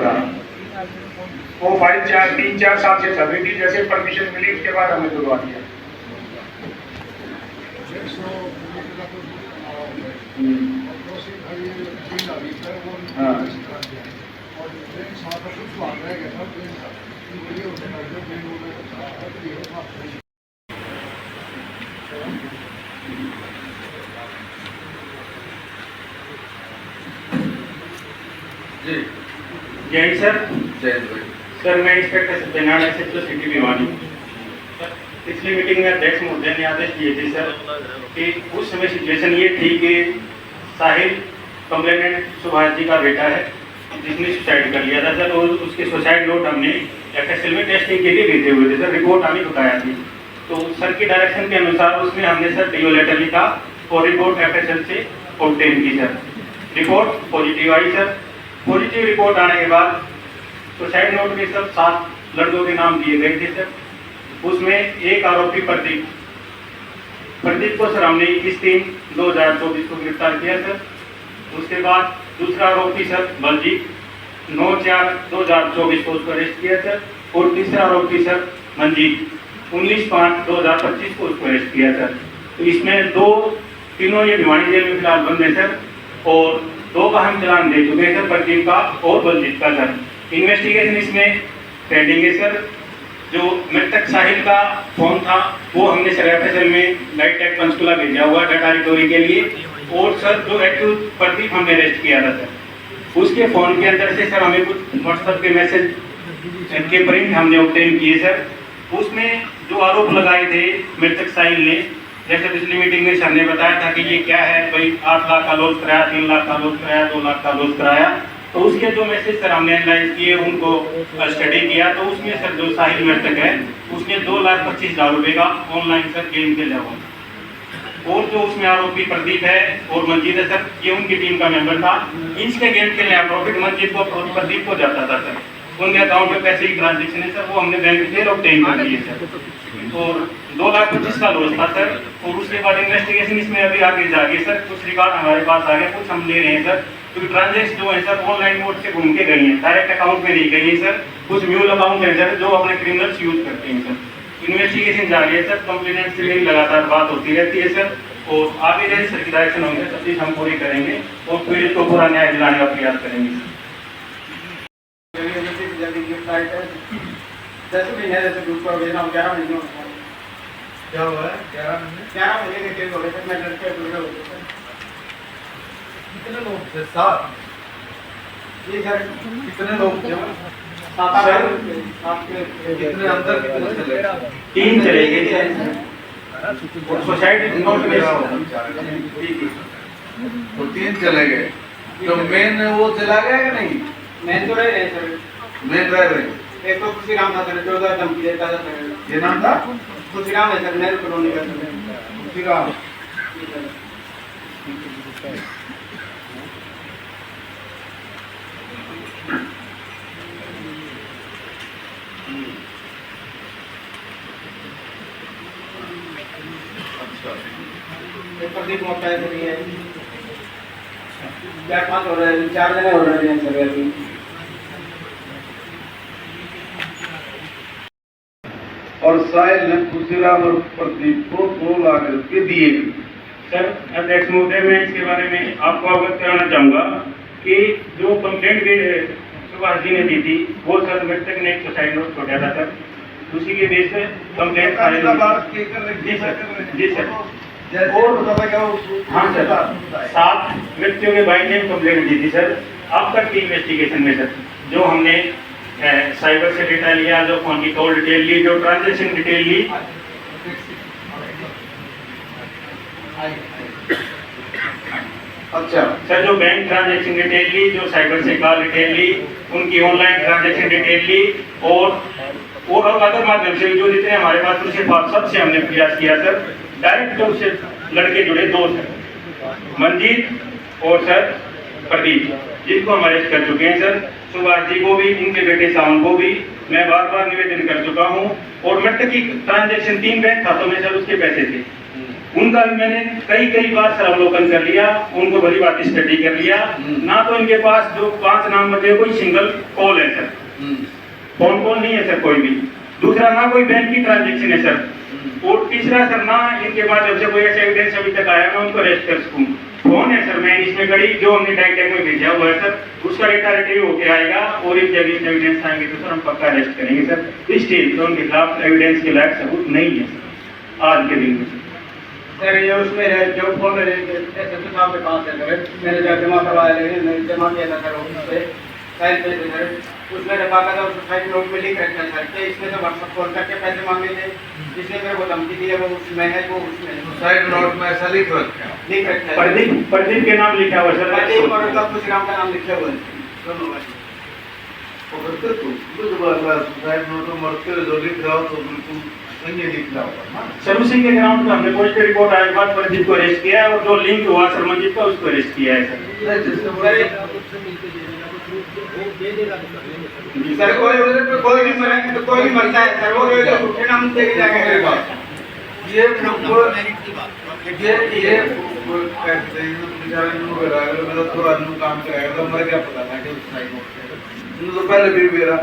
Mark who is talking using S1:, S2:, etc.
S1: था। वो फाइल 3-4 साल से चल रही थी, जैसे परमिशन मिली उसके बाद हमें खुलवा दिया। हाँ
S2: जी
S1: यही सर।
S2: जय भाई।
S1: सर मैं inspector Satyanarayan SHO city Bhiwani. पिछली मीटिंग में अध्यक्ष महोदय ने आदेश दिए थे सर कि उस समय सिचुएशन ये थी कि साहिल कंप्लेनेंट सुभाष जी का बेटा है जिसने सुसाइड कर लिया था सर, और उसके सुसाइड नोट हमने FSL में टेस्टिंग के लिए भेजे हुए थे सर, रिपोर्ट आने को आया थी। तो सर की डायरेक्शन के अनुसार उसमें हमने सर DO लेटर लिखा और रिपोर्ट FSL से ऑब्टेन की सर। रिपोर्ट पॉजिटिव आई सर। पॉजिटिव रिपोर्ट आने के बाद सुसाइड नोट में सब 7 लड़कों के नाम दिए गए थे सर। उसमें एक आरोपी प्रदीप को सर हमने 21/3/2024 को गिरफ्तार किया सर। उसके बाद दूसरा आरोपी सर बलजीत 9/4/2024 को उसको अरेस्ट किया सर। और तीसरा आरोपी सर मंजीत 19/5/2025 को उसको अरेस्ट किया सर। तो इसमें तीनों ये भिवानी जेल में फिलहाल बंद है सर, और 2 का हम चालान दे चुके हैं सर, प्रदीप का और बलजीत का सर। इन्वेस्टिगेशन इसमें पेंडिंग है सर। जो मृतक साहिल का फोन था वो हमने सर FSL में लाइट टेक पंचकुला भेजा हुआ डाटा रिकवरी के लिए। और सर जो एक्यूज प्रदीप हमने अरेस्ट किया था सर, उसके फोन के अंदर से सर हमें कुछ व्हाट्सएप के मैसेज के प्रिंट हमने ऑब्टेन किए सर। उसमें जो आरोप लगाए थे मृतक साहिल ने, जैसे पिछली मीटिंग में सर ने बताया था कि ये क्या है भाई, 8 लाख का लॉस कराया, 3 लाख का लॉस कराया, 2 लाख का लॉस कराया। तो उसके जो मैसेज सर हमने एनालाइज किए, उनको स्टडी किया, तो उसमें सर जो साहिल मृतक है उसने 2,25,000 रुपये का ऑनलाइन सर गेम खेला हुआ। और जो उसमें आरोपी प्रदीप है और मंजीत है सर, ये उनकी टीम का मेंबर था। इनसे गेम खेलने का प्रॉफिट मंजीत को और प्रदीप को जाता था सर। उनके अकाउंट में पैसे की ट्रांजेक्शन है सर, वो हमने बैंक से ऑब्टेन कर लिए सर। और 2,25,000 का लॉस था सर। और उसके बाद इन्वेस्टिगेशन इसमें अभी आगे जाके सर कुछ रिकॉर्ड हमारे पास आ गया, कुछ हम ले रहे हैं सर। क्योंकि ट्रांजेक्शन जो है सर ऑनलाइन मोड से घूम के गई है, डायरेक्ट अकाउंट में नहीं गई है सर। कुछ म्यूल अकाउंट है सर जो अपने क्रिमिनल्स यूज करते हैं सर। इन्वेस्टिगेशन जारी है सर, कंप्लेनेंट से मेरी लगातार बात होती रहती है सर। और आगे जैसे सर की डायरेक्शन होंगे सब चीज हम पूरी करेंगे और पीड़ित को पूरा न्याय दिलाने का प्रयास करेंगे सर।
S2: क्या हुआ है?
S1: 11 महीने के केस हो गए सर, मैं लड़के पूरे हो गए सर।
S2: कितने लोग थे? 7।
S1: ये सर
S2: कितने लोग थे?
S1: 7
S2: कितने अंदर कितने चले?
S1: 3 चले गए सर। और सोसाइटी नोट में
S2: तो 3 चले गए। तो मेन वो चला गया कि नहीं?
S1: मैं तो रहे सर।
S2: मेन रह रहे।
S1: एक तो खुशीराम था सर, 14 धमकी देता था सर।
S2: ये नाम था?
S1: खुशीराम है सर, नेहरू कॉलोनी का सर।
S2: खुशीराम।
S1: प्रदीप मोटा है सर, ये 4-5 हो रहे हैं, 4 जने हो रहे हैं सर अभी।
S2: और साहिल ने खुशीराम और प्रदीप को 2 लाख रुपए दिए।
S1: सर अध्यक्ष महोदय, मैं इसके बारे में आपको अवगत कराना चाहूँगा कि जो कंप्लेंट सुभाष जी ने दी थी वो सर मृतक ने एक सुसाइड नोट छोड़ा था सर। उसी के बेस पे कंप्लेंट जी सर। और हाँ सर, 7 व्यक्तियों के भाई ने कंप्लेंट दी थी सर। अब तक की इन्वेस्टिगेशन में सर जो हमने साइबर से डेटा लिया, जो फोन की कॉल डिटेल ली, जो ट्रांजेक्शन डिटेल ली,
S2: अच्छा
S1: सर जो बैंक ट्रांजेक्शन डिटेल ली, जो साइबर से कॉल डिटेल ली, उनकी ऑनलाइन ट्रांजेक्शन डिटेल ली, और अदर माध्यम से जो जितने हमारे पास उसके पास सबसे हमने प्रयास किया सर। डायरेक्ट जो उससे लड़के जुड़े 2 सर, मंजीत और सर प्रदीप, जिनको हम अरेस्ट कर चुके हैं सर। सुभाष जी को भी, इनके बेटे सावन को भी मैं बार बार निवेदन कर चुका हूं। और मृतक की ट्रांजेक्शन 3 बैंक खातों में सर उसके पैसे थे। उनका भी मैंने कई बार सर अवलोकन कर लिया, उनको भली बात स्टडी कर लिया। ना तो इनके पास जो 5 नाम बताए कोई सिंगल कॉल है सर, फोन कॉल नहीं है सर कोई भी। दूसरा ना कोई बैंक की ट्रांजेक्शन है सर। और तीसरा सर ना इनके पास जब से कोई ऐसा एविडेंस अभी तक आया मैं उनको अरेस्ट कर सकूँ। फोन है सर मैं इसमें कड़ी जो हमने टैग में भेजा हुआ है सर, उसका डेटा रिट्रीव होके आएगा और इस जगह से एविडेंस आएंगे तो सर हम पक्का अरेस्ट करेंगे सर। इस स्टेज पर उनके खिलाफ एविडेंस के लायक सबूत नहीं है सर आज के दिन में।
S3: सर ये उसमें है जो फोन ऐसे तो आपके पास है सर, मैंने जो जमा करवाया मैंने जमा किया था सर ऑफिस पे साइन पे सर, उसमें रखा था उस साइड नोट में लिख रखा सर कि इसमें तो व्हाट्सएप कॉल करके पैसे मांगे थे, जिसने मेरे को धमकी दी है वो उसमें है, वो उसमें
S2: साइड नोट में ऐसा लिख रखा
S3: है
S1: प्रदीप के नाम लिखा हुआ सर।
S3: प्रदीप और उनका कुछ नाम का नाम लिखा हुआ है दोनों में।
S2: पकड़ते तो साइड नोट में मरते जो लिख रहा हो तो बिल्कुल सही लिख रहा होगा
S1: सर। उसी के ग्राउंड पर हमने पोस्ट रिपोर्ट आने के बाद प्रदीप को अरेस्ट किया है और जो लिंक हुआ सर मंजित का उसको अरेस्ट किया है
S3: सर। कोई भी मरे तो कोई भी मरता है सर, वो उठे नाम देके जाएगा मेरे पास।
S2: ये नंबर ये कहते हैं बेचारे लोग मेरा थोड़ा काम कराएगा तो मर गया पता था कि उस साइड में तो पहले भी मेरा